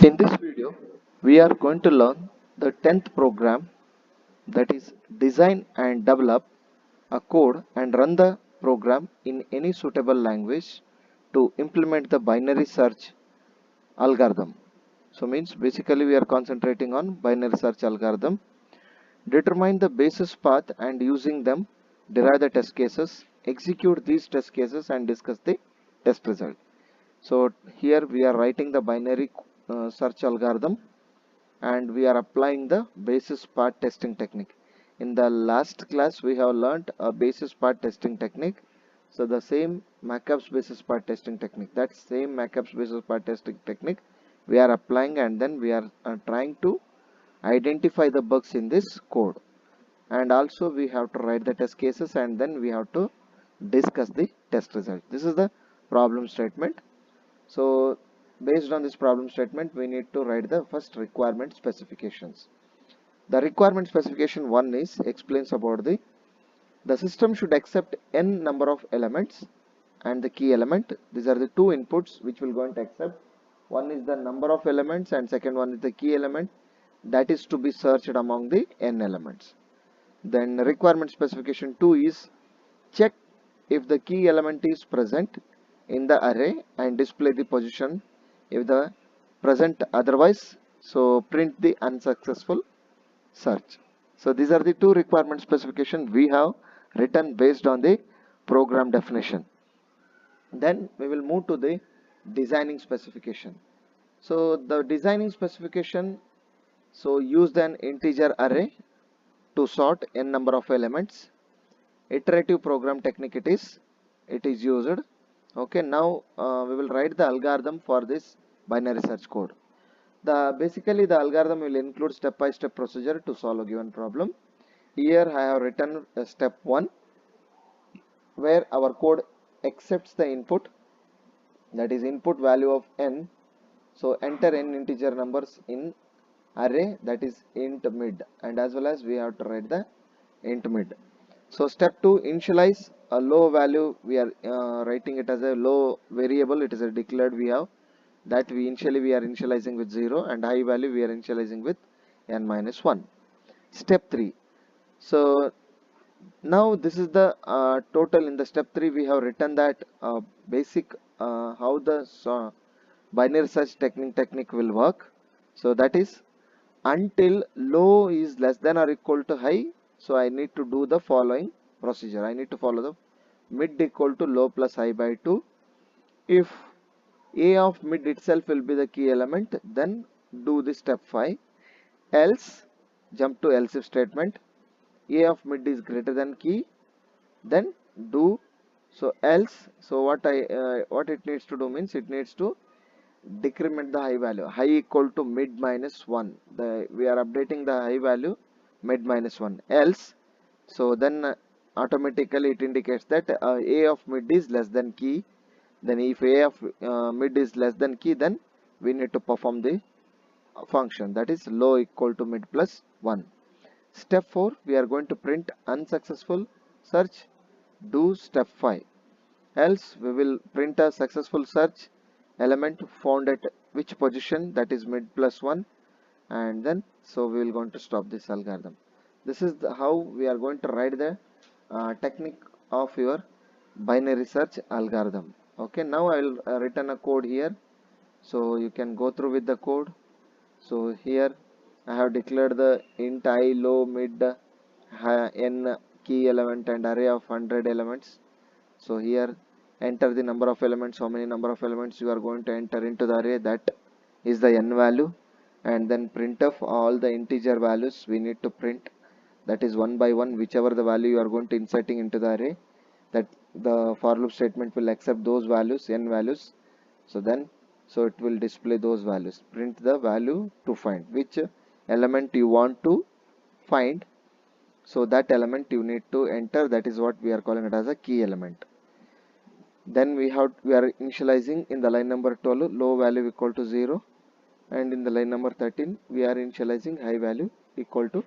In this video, we are going to learn the 10th program, that is design and develop a code and run the program in any suitable language to implement the binary search algorithm. So means basically we are concentrating on binary search algorithm. Determine the basis path and using them derive the test cases, execute these test cases and discuss the test result. So here we are writing the binary search algorithm and we are applying the basis part testing technique. In the last class we have learnt a basis part testing technique. So the same MACAPS basis part testing technique, that same MACAPS basis part testing technique we are applying, and then we are trying to identify the bugs in this code, and also we have to write the test cases and then we have to discuss the test result. This is the problem statement. So based on this problem statement, we need to write the first requirement specifications. The requirement specification 1 is explains about the system should accept n number of elements and the key element. These are the two inputs which will going to accept. One is the number of elements and second one is the key element that is to be searched among the n elements. Then requirement specification 2 is check if the key element is present in the array and display the position if the present, otherwise so print the unsuccessful search. So these are the two requirement specification we have written based on the program definition. Then we will move to the designing specification. So the designing specification, so use an integer array to sort n number of elements. Iterative program technique it is used. Okay, now we will write the algorithm for this binary search code. Basically the algorithm will include step-by-step procedure to solve a given problem. Here I have written step 1 where our code accepts the input, that is input value of n. So enter n integer numbers in array, that is int mid, and as well as we have to write the int mid. So step 2, initialize a low value. We are writing it as a low variable, it is a declared we have, that we are initializing with 0, and high value we are initializing with n minus 1. Step 3, so now this is the total. In the step 3 we have written that basic how the binary search technique will work. So that is until low is less than or equal to high, so I need to do the following procedure. I need to follow the mid equal to low plus high by 2. If a of mid itself will be the key element, then do the step 5. Else jump to else if statement. A of mid is greater than key, then do so else. So what it needs to do means it needs to decrement the high value, high equal to mid minus 1. We are updating the high value mid minus 1. Else, so then automatically it indicates that a of mid is less than key. Then if a of mid is less than key, then we need to perform the function, that is low equal to mid plus 1. Step 4, we are going to print unsuccessful search. Do step 5. Else we will print a successful search element found at which position, that is mid plus 1, and then so we will going to stop this algorithm. This is how we are going to write the technique of your binary search algorithm. Okay, now I will written a code here, so you can go through with the code. So here I have declared the int I, low, mid, n key element and array of 100 elements. So here enter the number of elements, how many number of elements you are going to enter into the array, that is the n value, and then printf all the integer values we need to print, that is one by one, whichever the value you are going to inserting into the array, that the for loop statement will accept those values, n values. So then so it will display those values. Print the value to find which element you want to find, so that element you need to enter, that is what we are calling it as a key element. Then we are initializing in the line number 12 low value equal to 0, and in the line number 13 we are initializing high value equal to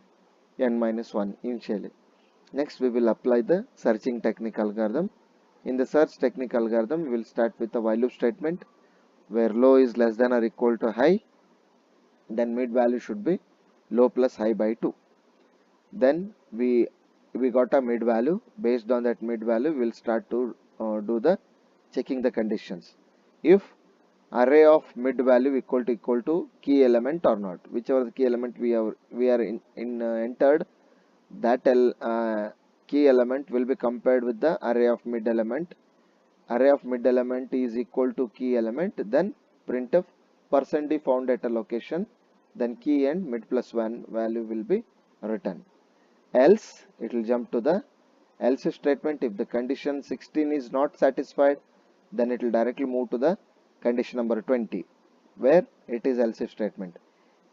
n minus 1 initially. Next we will apply the searching technique algorithm. In the search technique algorithm we will start with the while loop statement where low is less than or equal to high, then mid value should be low plus high by 2. Then we got a mid value. Based on that mid value, we'll start to do the checking the conditions. If array of mid value equal to key element or not, whichever the key element we are in entered, that key element will be compared with the array of mid element. Array of mid element is equal to key element, then printf %d found at a location, then key and mid plus 1 value will be written. Else it will jump to the else statement. If the condition 16 is not satisfied, then it will directly move to the condition number 20 where it is else statement.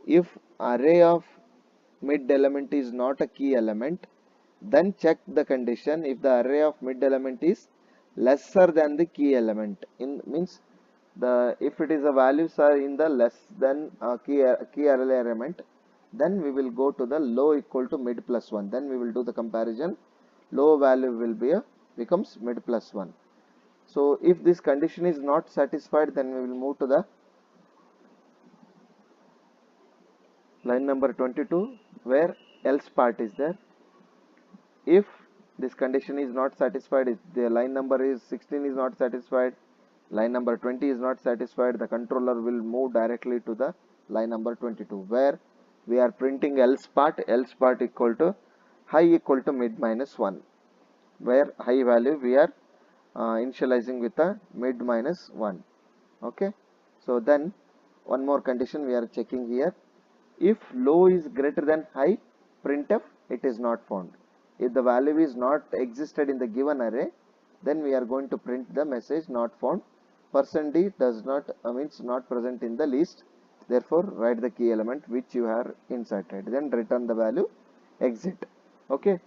If array of mid element is not a key element, then check the condition if the array of mid element is lesser than the key element. In means the if it is a values are in the less than key array element, then we will go to the low equal to mid plus 1. Then we will do the comparison. Low value will be becomes mid plus 1. So if this condition is not satisfied, then we will move to the line number 22 where else part is there. If this condition is not satisfied, if the line number is 16 is not satisfied, line number 20 is not satisfied, the controller will move directly to the line number 22 where we are printing else part equal to high equal to mid minus 1, where high value we are initializing with a mid minus 1. Okay, so then one more condition we are checking here. If low is greater than high, printf it is not found. If the value is not existed in the given array, then we are going to print the message not found. %d does not means not present in the list. Therefore, write the key element which you have inserted. Then return the value exit. Okay.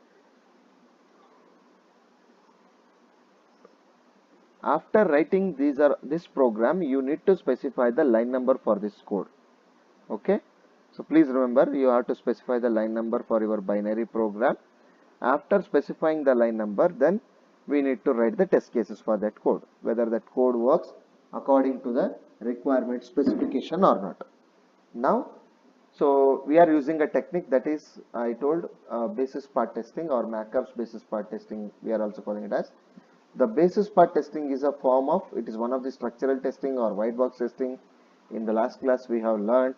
After writing this program, you need to specify the line number for this code. Okay. So please remember, you have to specify the line number for your binary program. After specifying the line number, then we need to write the test cases for that code, whether that code works according to the requirement specification or not. Now, so we are using a technique that is, I told, basis part testing or MACOPS basis part testing, we are also calling it as. The basis part testing is a form of, it is one of the structural testing or white box testing. In the last class we have learned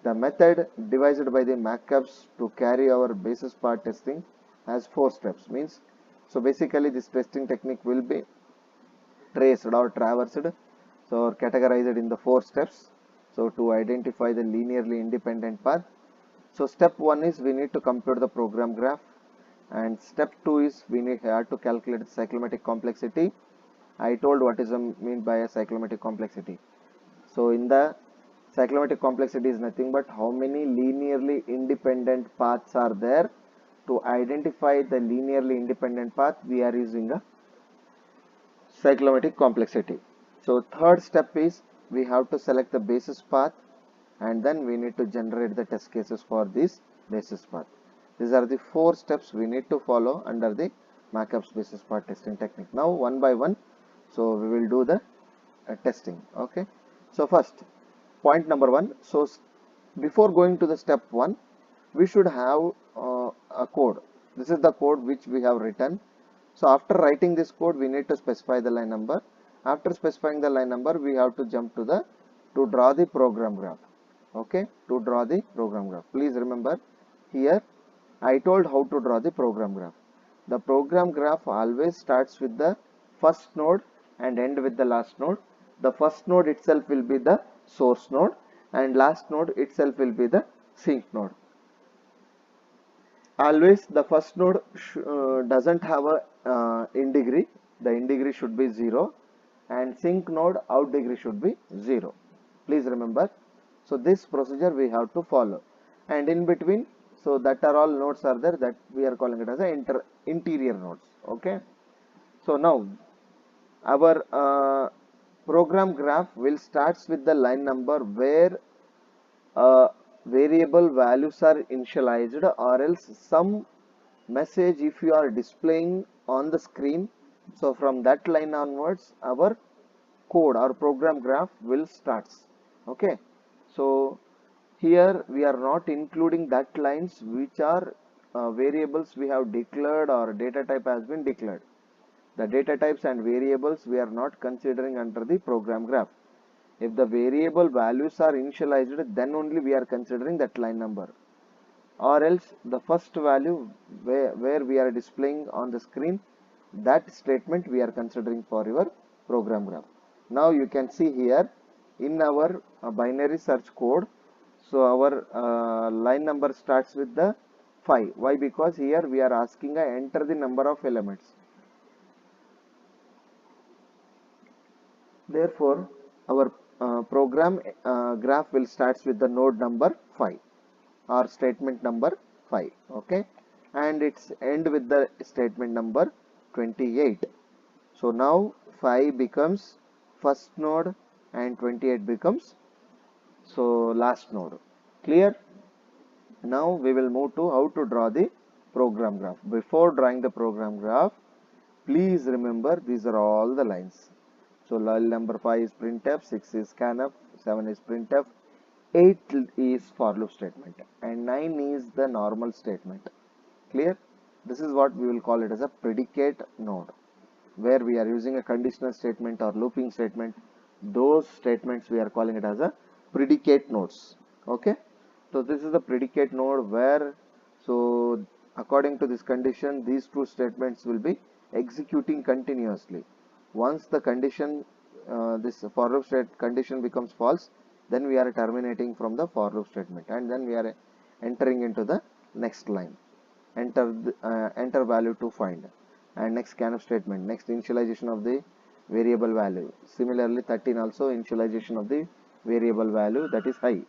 the method devised by the MACOPS to carry our basis part testing has 4 steps. Means, so basically this testing technique will be traced or traversed, so categorized in the 4 steps. So to identify the linearly independent path. So step 1 is we need to compute the program graph, and step 2 is we have to calculate the cyclomatic complexity. I told what is mean by a cyclomatic complexity. So in the cyclomatic complexity is nothing but how many linearly independent paths are there. To identify the linearly independent path, we are using a cyclomatic complexity. So third step is we have to select the basis path, and then we need to generate the test cases for this basis path. These are the 4 steps we need to follow under the MACOPS basis path testing technique. Now one by one, so we will do the testing. Okay, so first point number 1. So before going to the step 1, we should have a code. This is the code which we have written. So after writing this code, we need to specify the line number. After specifying the line number, we have to jump to the to draw the program graph. Okay, to draw the program graph. Please remember, here I told how to draw the program graph. The program graph always starts with the first node and end with the last node. The first node itself will be the source node, and last node itself will be the sink node. Always the first node doesn't have a in degree. The in degree should be 0, and sink node out degree should be 0. Please remember. So this procedure we have to follow, and in between, so that are all nodes are there, that we are calling it as a interior nodes. Okay. So now our program graph will starts with the line number where variable values are initialized, or else some message if you are displaying on the screen. So from that line onwards, our code or program graph will starts. Okay, so Here we are not including that lines which are variables we have declared or data type has been declared. The data types and variables we are not considering under the program graph. If the variable values are initialized, then only we are considering that line number, or else the first value where we are displaying on the screen, that statement we are considering for your program graph. Now you can see here in our binary search code, so our line number starts with the 5. Why? Because here we are asking enter the number of elements. Therefore our program graph will starts with the node number 5 or statement number 5, okay, and it's end with the statement number 28. So now 5 becomes first node and 28 becomes so last node. Clear? Now we will move to how to draw the program graph. Before drawing the program graph, please remember these are all the lines. So line number 5 is printf, 6 is scanf, 7 is printf, 8 is for loop statement, and 9 is the normal statement. Clear? This is what we will call it as a predicate node, where we are using a conditional statement or looping statement. Those statements we are calling it as a predicate nodes. Okay, so this is the predicate node where, so according to this condition, these two statements will be executing continuously. Once the condition this for loop state condition becomes false, then we are terminating from the for loop statement, and then we are entering into the next line, enter value to find, and next scanf statement, next initialization of the variable value. Similarly 13 also initialization of the variable value, that is high.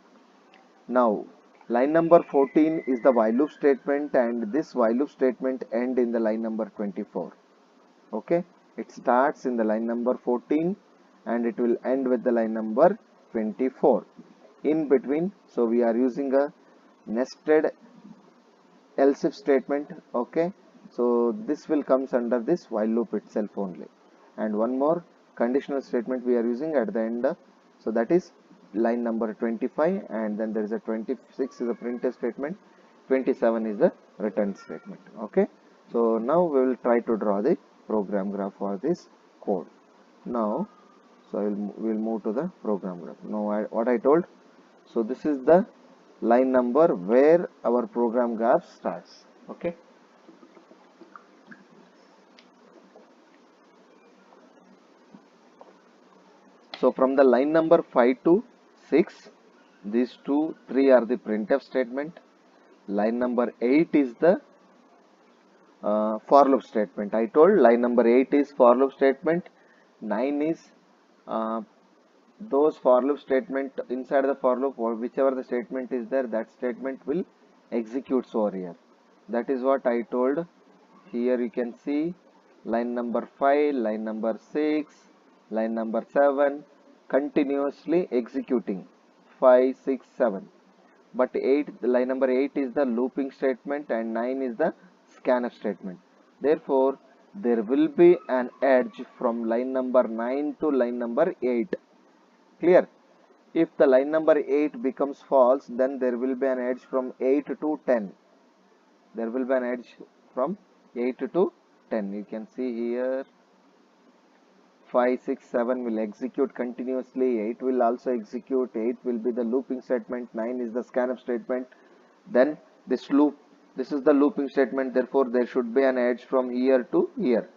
Now line number 14 is the while loop statement, and this while loop statement end in the line number 24. Okay, it starts in the line number 14 and it will end with the line number 24 in between. So we are using a nested else if statement. Okay, so this will comes under this while loop itself only, and one more conditional statement we are using at the end, so that is line number 25, and then there is a 26 is a printf statement, 27 is the return statement. Okay, so now we will try to draw the program graph for this code. Now so we'll move to the program graph. Now what I told, so this is the line number where our program graph starts. Okay, so from the line number 5 to 6, these 3 are the printf statement. Line number 8 is the for loop statement. I told line number 8 is for loop statement, 9 is those for loop statement inside the for loop, or whichever the statement is there, that statement will execute over here. That is what I told. Here you can see line number 5, line number 6, line number 7 continuously executing 5, 6, 7. But 8, line number 8 is the looping statement and 9 is the scanf statement. Therefore there will be an edge from line number 9 to line number 8. Clear? If the line number 8 becomes false, then there will be an edge from 8 to 10. There will be an edge from 8 to 10. You can see here 5, 6, 7 will execute continuously, 8 will also execute, 8 will be the looping statement, 9 is the scanf statement. Then this is the looping statement, therefore there should be an edge from here to here.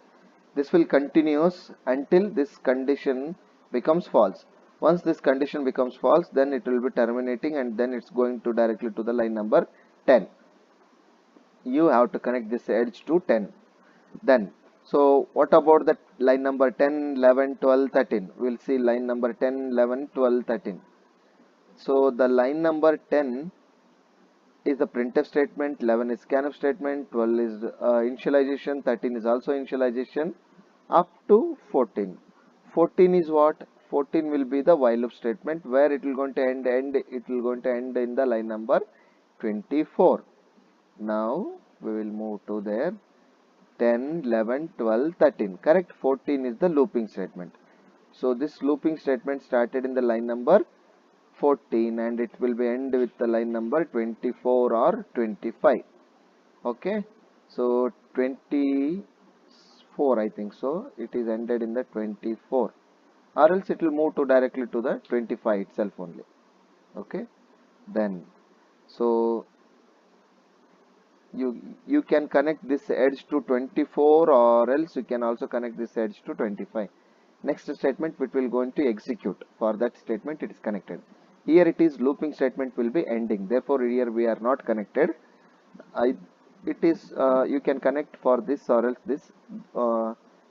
This will continuous until this condition becomes false. Once this condition becomes false, then it will be terminating, and then it's going to directly to the line number 10. You have to connect this edge to 10. Then so what about the line number 10, 11, 12, 13? We'll see line number 10, 11, 12, 13. So the line number 10 is the printf statement, 11 is scanf statement, 12 is initialization, 13 is also initialization, up to 14. 14 is what? 14 will be the while loop statement, where it will going to end in the line number 24. Now we will move to there. 10, 11, 12, 13. Correct? 14 is the looping statement. So this looping statement started in the line number 14 and it will be end with the line number 24 or 25. Okay, so 24, I think so, it is ended in the 24, or else it will move to directly to the 25 itself only. Okay, then so you can connect this edge to 24, or else you can also connect this edge to 25. Next statement which will going to execute, for that statement it is connected. Here it is looping statement will be ending, therefore here we are not connected. It is you can connect for this or else this.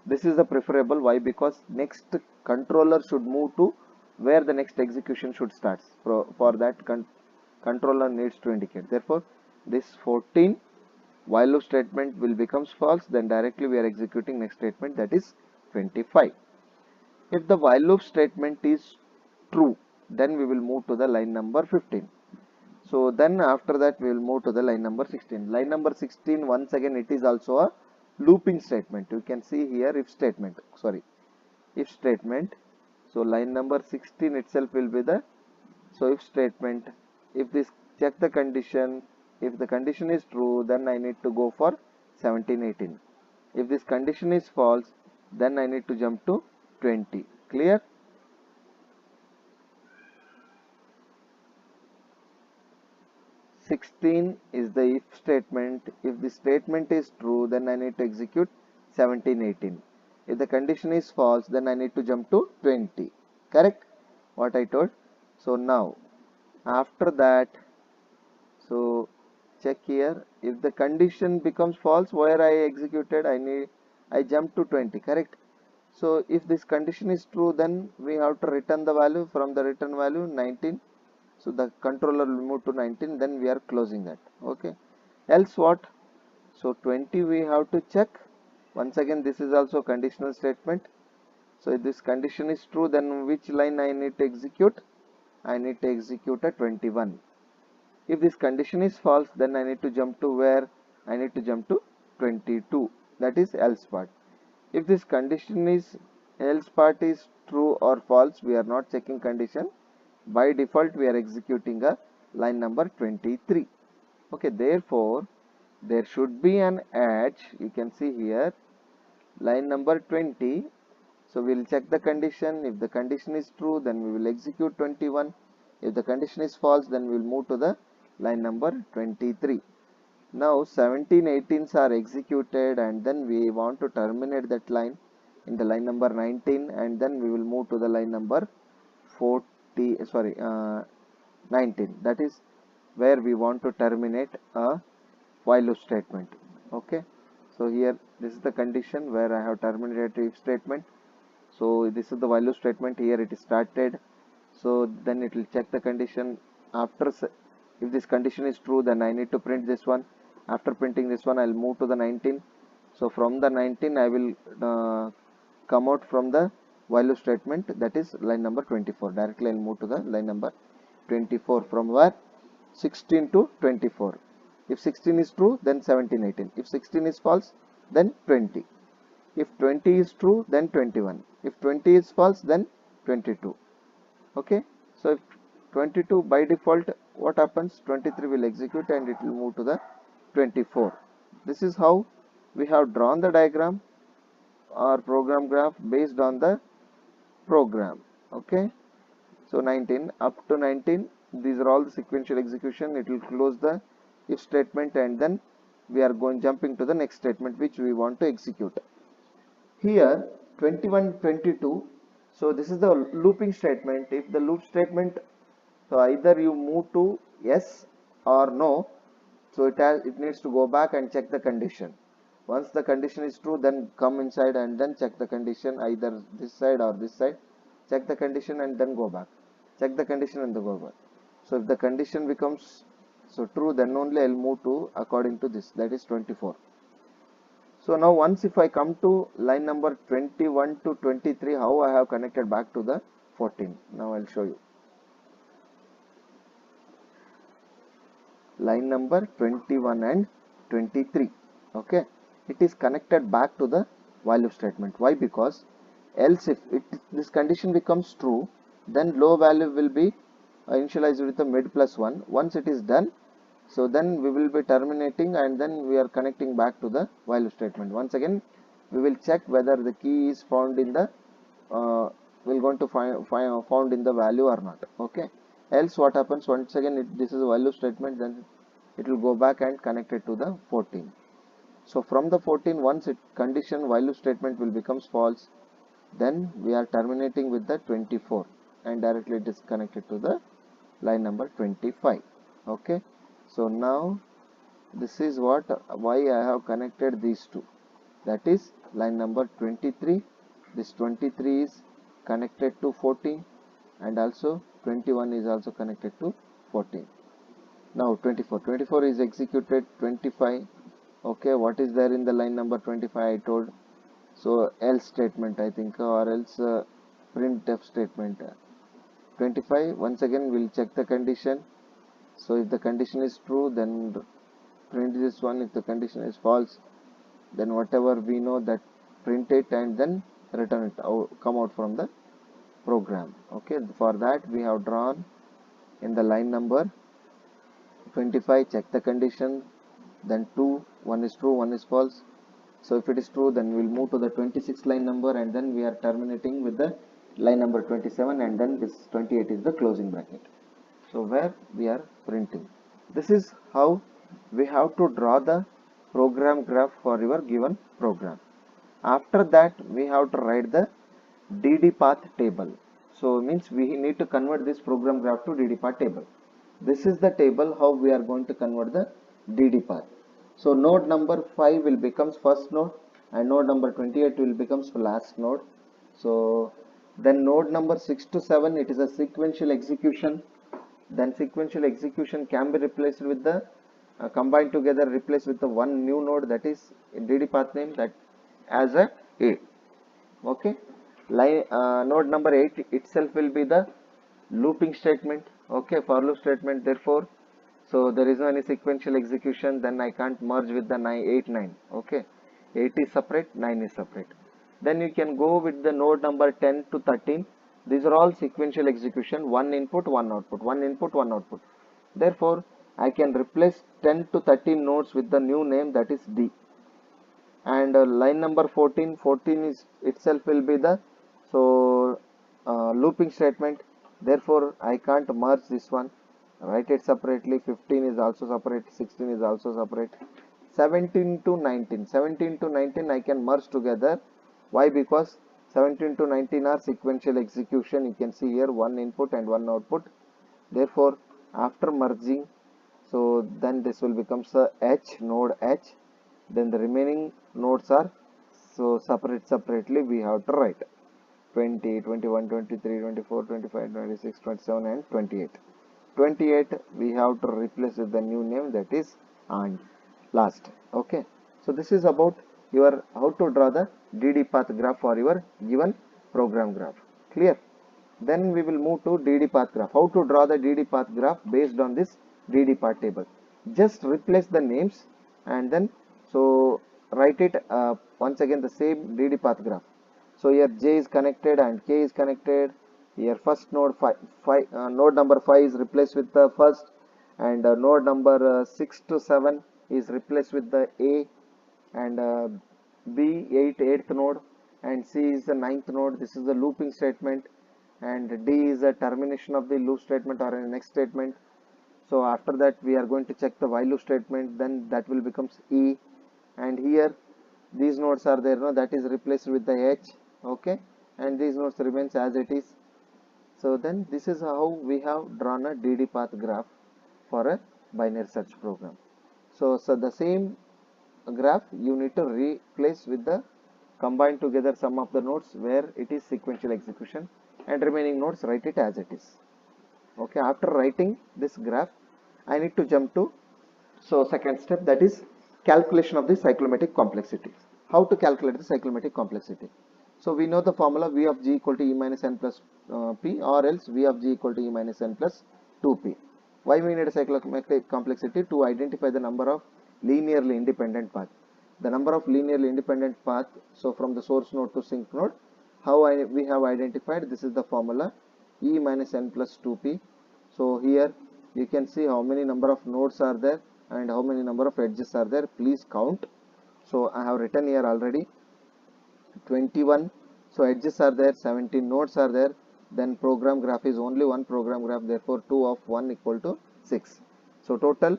This is the preferable. Why? Because next controller should move to where the next execution should start. For that controller needs to indicate. Therefore, this 14 while loop statement will becomes false. Then directly we are executing next statement, that is 25. If the while loop statement is true, then we will move to the line number 15. So then after that we will move to the line number 16. Line number 16, once again it is also a looping statement. You can see here if statement, if statement. So line number 16 itself will be the, so if statement. If this, check the condition, if the condition is true, then I need to go for 17, 18. If this condition is false, then I need to jump to 20. Clear? Sixteen is the if statement. If the statement is true, then I need to execute 17, 18. If the condition is false, then I need to jump to 20. Correct? What I told. So now, after that, so check here. If the condition becomes false, where I executed, I jump to 20. Correct? So if this condition is true, then we have to return the value. From the return value 19. So the controller will move to 19, then we are closing that. Okay, else what? So 20 we have to check. Once again this is also conditional statement. So if this condition is true, then which line I need to execute? I need to execute a 21. If this condition is false, then I need to jump to where? I need to jump to 22. That is else part. If this condition is, else part is true or false, we are not checking condition. By default we are executing a line number 23. Okay, therefore there should be an edge. You can see here line number 20. So we will check the condition. If the condition is true, then we will execute 21. If the condition is false, then we will move to the line number 23. Now 17, 18s are executed, and then we want to terminate that line in the line number 19, and then we will move to the line number 19. That is where we want to terminate a while loop statement. Okay, so here this is the condition where I have terminated if statement. So this is the while loop statement. Here it is started. So then it will check the condition. After, if this condition is true, then I need to print this one. After printing this one, I will move to the 19. So from the 19 I will come out from the while loop statement, that is line number 24. Directly I will move to the line number 24. From where? 16 to 24. If 16 is true, then 17, 18. If 16 is false, then 20. If 20 is true, then 21. If 20 is false, then 22. Okay, so if 22 by default, what happens? 23 will execute and it will move to the 24. This is how we have drawn the diagram or program graph based on the program. Okay, so 19 up to 19, these are all the sequential execution. It will close the if statement, and then we are going jumping to the next statement which we want to execute. Here 21, 22. So this is the looping statement. If the loop statement, so either you move to yes or no. So it needs to go back and check the condition. Once the condition is true, then come inside and then check the condition, either this side or this side. Check the condition and then go back. Check the condition and then go back. So if the condition becomes so true, then only I will move to according to this, that is 24. So now once if I come to line number 21 to 23, how I have connected back to the 14. Now I will show you. Line number 21 and 23. Okay, it is connected back to the while loop statement. Why? Because else if this condition becomes true, then low value will be initialized with the mid plus 1. Once it is done, so then we will be terminating and then we are connecting back to the while loop statement. Once again we will check whether the key is found in the we're going to found in the value or not. Okay, else what happens, once again this is a while loop statement, then it will go back and connect it to the 14. So from the 14, once it condition while loop statement will becomes false, then we are terminating with the 24 and directly it is connected to the line number 25. Okay, so now this is what why I have connected these two, that is line number 23, this 23 is connected to 14 and also 21 is also connected to 14. Now 24 is executed, 25. Okay, what is there in the line number 25? I told, so else statement I think, or else printf statement. 25, once again we'll check the condition. So if the condition is true, then print this one. If the condition is false, then whatever we know, that print it and then return it out, come out from the program. Okay, for that we have drawn in the line number 25, check the condition, then 2, 1 is true, 1 is false. So if it is true, then we will move to the 26th line number and then we are terminating with the line number 27 and then this 28 is the closing bracket. So where we are printing. This is how we have to draw the program graph for your given program. After that we have to write the DD path table. So means we need to convert this program graph to DD path table. This is the table how we are going to convert the DD path. So node number 5 will becomes first node and node number 28 will becomes last node. So then node number 6 to 7, it is a sequential execution. Then sequential execution can be replaced with the combined together, replaced with the one new node, that is in DD path name, that as a 8. Okay, node number 8 itself will be the looping statement. Okay, for loop statement. Therefore, so there is no any sequential execution, then I can't merge with the 8 9. Okay, 8 is separate, 9 is separate. Then you can go with the node number 10 to 13. These are all sequential execution, one input, one output, one input, one output. Therefore, I can replace 10 to 13 nodes with the new name, that is D. And line number 14, 14 is itself will be the looping statement. Therefore, I can't merge this one, write it separately. 15 is also separate, 16 is also separate. 17 to 19, 17 to 19 I can merge together. Why? Because 17 to 19 are sequential execution. You can see here one input and one output. Therefore, after merging, so then this will becomes a H, node H. Then the remaining nodes are so separately we have to write 20, 21, 23, 24, 25, 26, 27 and 28. 28 we have to replace with the new name, that is and last. Okay, so this is about your how to draw the DD path graph for your given program graph. Clear? Then we will move to DD path graph. How to draw the DD path graph based on this DD path table. Just replace the names and then so write it once again the same DD path graph. So here J is connected and K is connected. Here first node node number 5 is replaced with the first, and node number 6 to 7 is replaced with the A, and B 8th node, and C is the 9th node. This is the looping statement, and D is the termination of the loop statement or a next statement. So after that we are going to check the while loop statement, then that will becomes E, and here these nodes are there, no, that is replaced with the H. Okay, and these nodes remains as it is. So then this is how we have drawn a DD path graph for a binary search program. So the same graph you need to replace with the combine together sum of the nodes where it is sequential execution, and remaining nodes write it as it is. Okay, after writing this graph I need to jump to second step, that is calculation of the cyclomatic complexity. How to calculate the cyclomatic complexity? So we know the formula V of G equal to E minus N plus P, or else V of G equal to E minus N plus 2P. Why we need a cyclomatic complexity? To identify the number of linearly independent path. The number of linearly independent path, so from the source node to sink node, how we have identified, this is the formula E minus N plus 2P. So here you can see how many number of nodes are there and how many number of edges are there. Please count. So I have written here already 21. So edges are there, 17 nodes are there. Then program graph is only one program graph, therefore 2 of 1 equal to 6. So total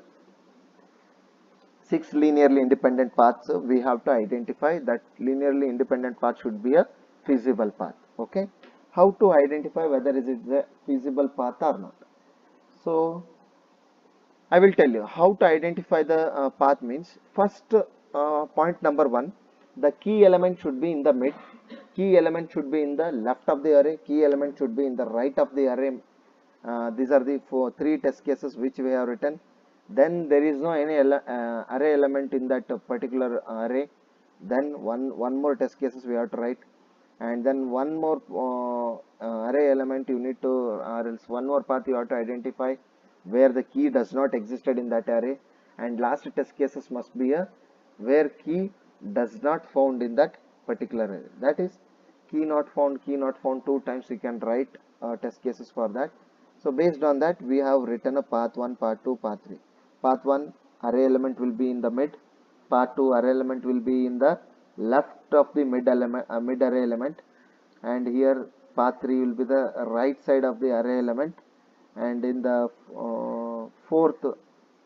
6 linearly independent paths we have to identify. That linearly independent path should be a feasible path. Okay. How to identify whether is it a feasible path or not? So I will tell you how to identify the path means first point number one, the key element should be in the mid, key element should be in the left of the array, key element should be in the right of the array. These are the three test cases which we have written. Then there is no any array element in that particular array. Then one more test cases we have to write, and then one more array element you need to, or else one more path you have to identify where the key does not existed in that array, and last test cases must be a where key does not found in that particular array. That is key not found two times you can write test cases for that. So based on that we have written a path 1, path 2, path 3. Path 1 array element will be in the mid, path 2 array element will be in the left of the mid element, mid array element, and here path 3 will be the right side of the array element, and in the fourth,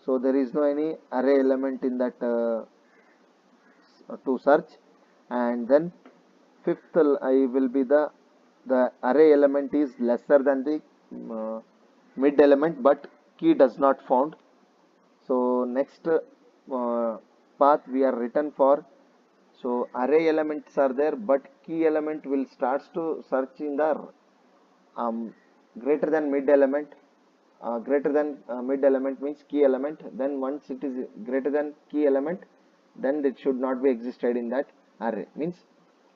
so there is no any array element in that to search, and then fifth I will be the array element is lesser than the uh, mid element but key does not found. So next path we are written for, so array elements are there but key element will starts to search in the greater than mid element. Greater than mid element means key element, then once it is greater than key element then it should not be existed in that array. Means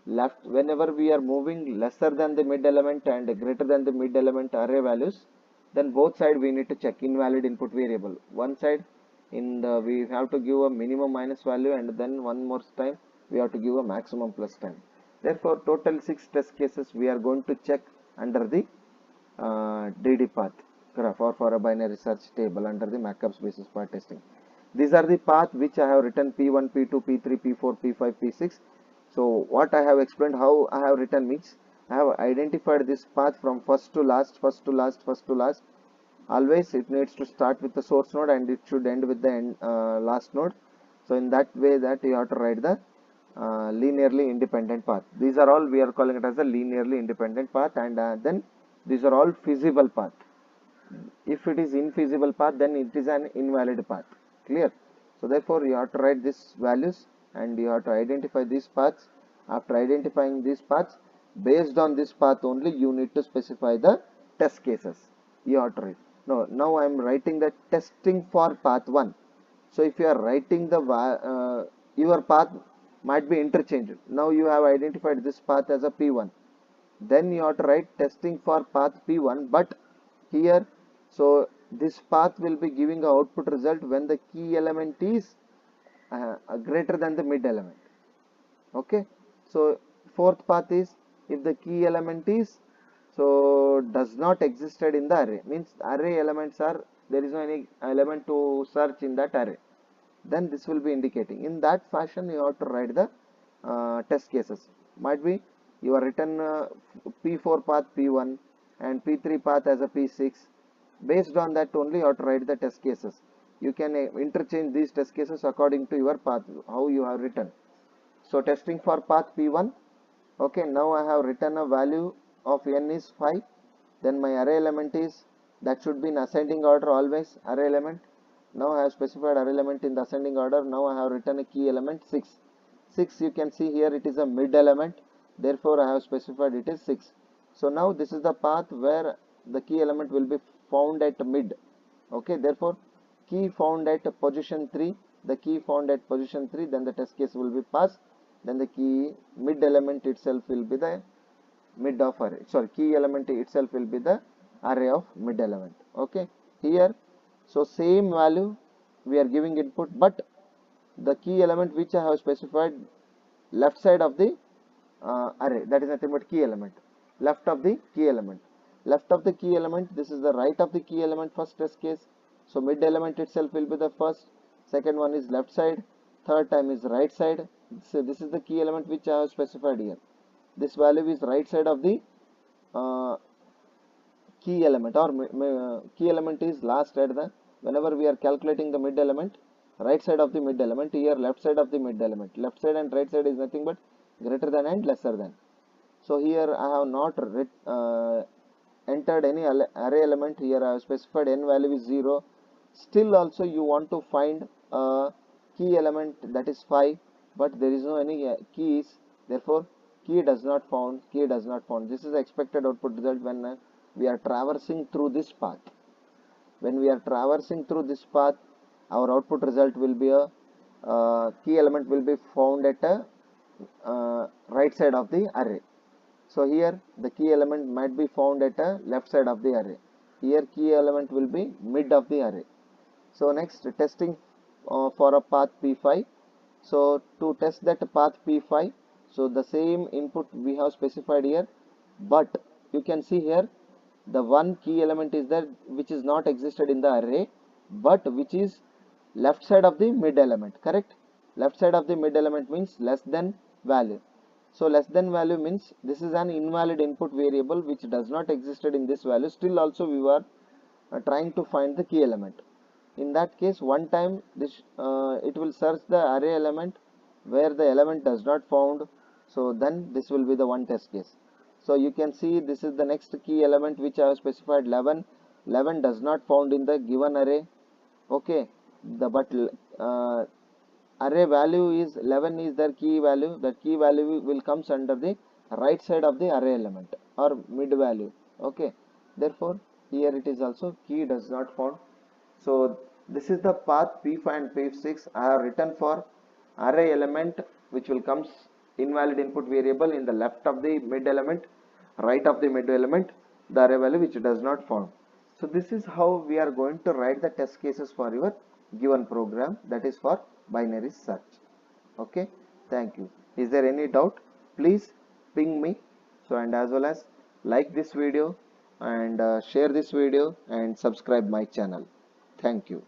left, whenever we are moving lesser than the mid element and greater than the mid element array values, then both side we need to check invalid input variable. One side in the we have to give a minimum minus value, and then one more time we have to give a maximum plus time. Therefore total 6 test cases we are going to check under the DD path graph or for a binary search table under the markups basis path testing. These are the path which I have written P1, P2, P3, P4, P5, P6. So what I have explained how I have written means I have identified this path from first to last, first to last, first to last. Always it needs to start with the source node and it should end with the end, last node. So in that way that you have to write the linearly independent path. These are all we are calling it as a linearly independent path, and then these are all feasible path. If it is infeasible path then it is an invalid path. Clear? So therefore you have to write these values and you have to identify these paths. After identifying these paths, based on this path only you need to specify the test cases you have to write. Now I am writing the testing for path 1. So if you are writing the your path might be interchanged. Now you have identified this path as a P1, then you have to write testing for path P1, but here, so this path will be giving a output result when the key element is greater than the mid element. Okay, so fourth path is if the key element is so does not existed in the array, means array elements are there is no any element to search in that array, then this will be indicating. In that fashion you have to write the test cases. Might be you are written P4 path P1 and P3 path as a P6. Based on that only you have to write the test cases. You can interchange these test cases according to your path how you have written. So testing for path P1. Okay, now I have written a value of n is 5. Then my array element is, that should be in ascending order always, array element. Now I have specified array element in the ascending order. Now I have written a key element 6. 6 you can see here it is a mid element. Therefore I have specified it is 6. So now this is the path where the key element will be found at mid. Okay, therefore key found at position 3, the key found at position 3, then the test case will be passed. Then the key mid element itself will be the mid of array, sorry, key element itself will be the array of mid element. Okay, here so same value we are giving input, but the key element which I have specified left side of the array, that is nothing but key element, left of the key element. left of the key element, this is the right of the key element, first test case. So mid element itself will be the first, second one is left side, third time is right side. So this is the key element which I have specified here. This value is right side of the uh, key element, or key element is last at the, whenever we are calculating the mid element, right side of the mid element, here left side of the mid element. Left side and right side is nothing but greater than and lesser than. So here I have not entered any array element. Here I have specified n value is 0. Still also you want to find a key element, that is 5, but there is no any keys, therefore key does not found, key does not found. This is the expected output result when we are traversing through this path. When we are traversing through this path, our output result will be a key element will be found at a right side of the array. So here the key element might be found at a left side of the array. Here key element will be mid of the array. So next, testing for a path P5. So to test that path P5, so the same input we have specified here, but you can see here the one key element is there which is not existed in the array, but which is left side of the mid element, correct? Left side of the mid element means less than value. So less than value means this is an invalid input variable which does not existed in this value. Still also we were trying to find the key element. In that case, one time this it will search the array element where the element does not found. So then this will be the one test case. So you can see this is the next key element which I have specified 11. 11 does not found in the given array. Okay, the but array value is 11 is their key value. That key value will comes under the right side of the array element or mid value. Okay, therefore here it is also key does not found. So this is the path P5 and P6 I have written for array element which will comes invalid input variable in the left of the mid element, right of the mid element, the array value which does not found. So this is how we are going to write the test cases for your given program, that is for binary search. Okay, thank you. Is there any doubt? Please ping me. So and as well as like this video and share this video and subscribe my channel. Thank you.